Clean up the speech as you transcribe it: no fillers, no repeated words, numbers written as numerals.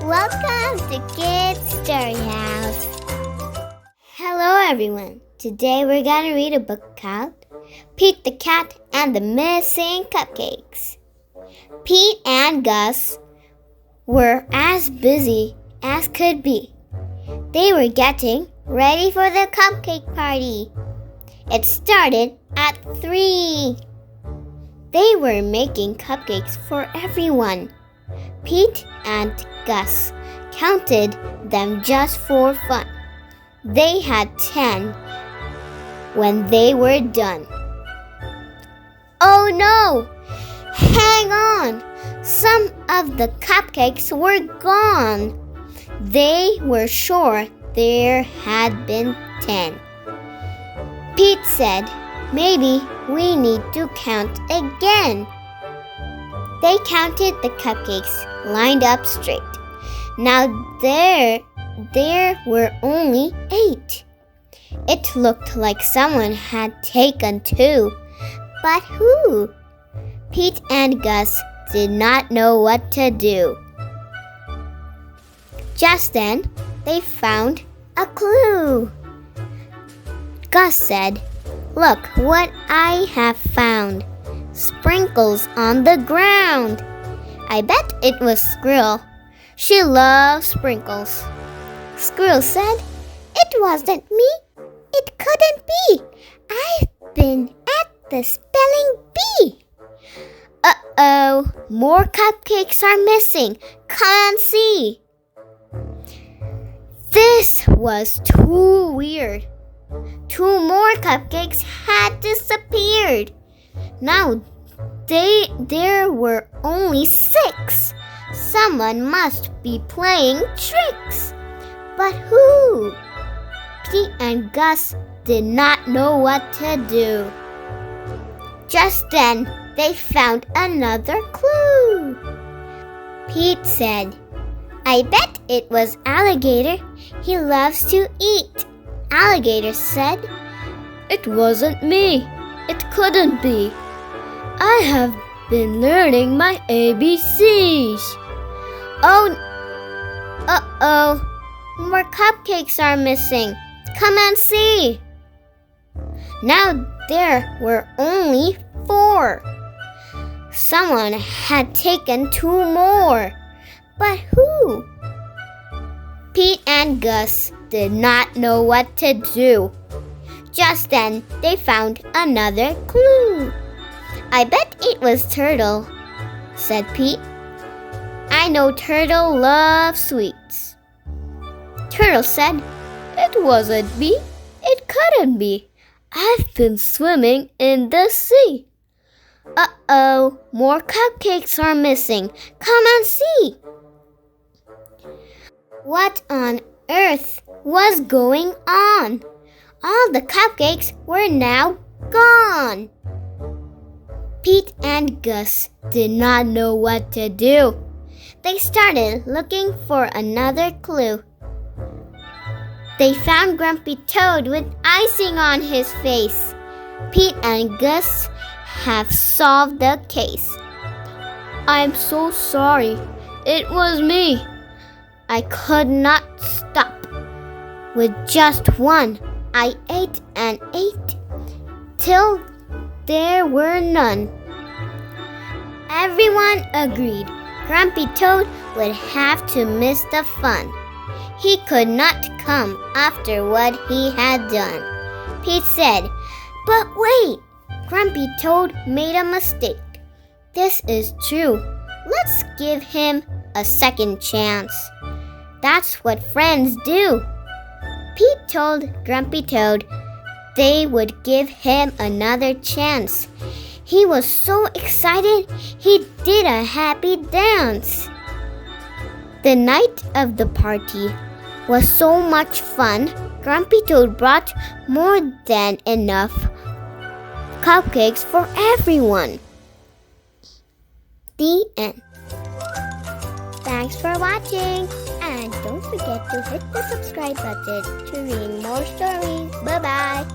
Welcome to Kids Story House. Hello everyone. Today we're gonna read a book called Pete the Cat and the Missing Cupcakes. Pete and Gus were as busy as could be. They were getting ready for the cupcake party. It started at 3. They were making cupcakes for everyone. Pete and Gus counted them just for fun. They had 10 when they were done. Oh no! Hang on! Some of the cupcakes were gone. They were sure there had been 10. Pete said, "Maybe we need to count again." They counted the cupcakes lined up straight. Now there were only 8. It looked like someone had taken 2. But who? Pete and Gus did not know what to do. Just then, they found a clue. Gus said, "Look what I have found. Sprinkles on the ground. I bet it was Squirrel. She loves sprinkles." Squirrel said, "It wasn't me. It couldn't be. I've been at the spelling bee." Uh-oh, more cupcakes are missing. Come and see. This was too weird. 2 more cupcakes had disappeared. Now there were only 6. Someone must be playing tricks. But who? Pete and Gus did not know what to do. Just then, they found another clue. Pete said, "I bet it was Alligator. He loves to eat." Alligator said, "It wasn't me. It couldn't be. I have been learning my ABCs." Uh-oh. More cupcakes are missing. Come and see. Now there were only 4. Someone had taken 2 more. But who? Pete and Gus did not know what to do. Just then, they found another clue. "I bet it was Turtle," said Pete. "I know Turtle loves sweets." Turtle said, "It wasn't me. It couldn't be. I've been swimming in the sea." Uh-oh, more cupcakes are missing. Come and see. What on earth was going on? All the cupcakes were now gone. Pete and Gus did not know what to do. They started looking for another clue. They found Grumpy Toad with icing on his face. Pete and Gus have solved the case. "I'm so sorry. It was me. I could not stop. With just one, I ate and ate till there were none." Everyone agreed. Grumpy Toad would have to miss the fun. He could not come after what he had done. Pete said, "But wait, Grumpy Toad made a mistake. This is true. Let's give him a second chance. That's what friends do." Pete told Grumpy Toad they would give him another chance. He was so excited, he did a happy dance. The night of the party was so much fun, Grumpy Toad brought more than enough cupcakes for everyone. The end. Thanks for watching, and don't forget to hit the subscribe button to read more stories. Bye-bye.